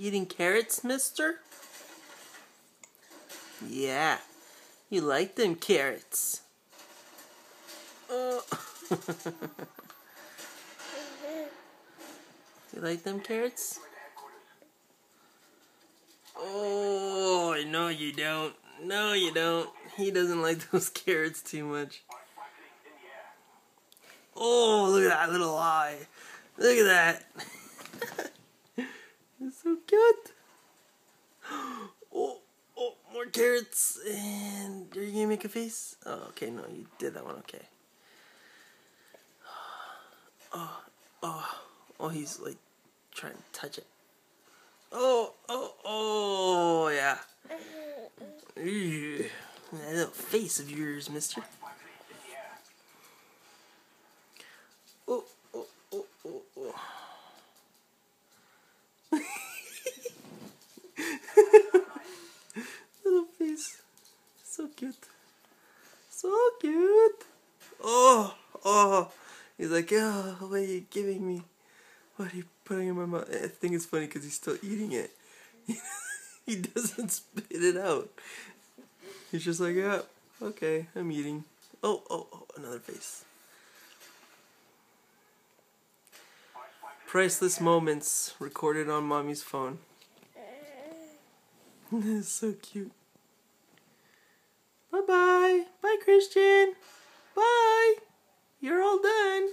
Eating carrots, mister? Yeah, you like them carrots. Oh. You like them carrots? Oh, no you don't. No you don't. He doesn't like those carrots too much. Oh, look at that little eye. Look at that. It's so cute. Oh, more carrots. And are you gonna make a face? Oh, okay, no, you did that one, okay. Oh, he's like trying to touch it. Oh, yeah. Ew. That little face of yours, mister. Oh. Little face. So cute. So cute. Oh. He's like, oh, what are you giving me? What are you putting in my mouth? I think it's funny because he's still eating it. He doesn't spit it out. He's just like, yeah, okay, I'm eating. Oh, another face. Priceless moments recorded on mommy's phone. This is so cute. Bye-bye. Bye, Christian. Bye. You're all done.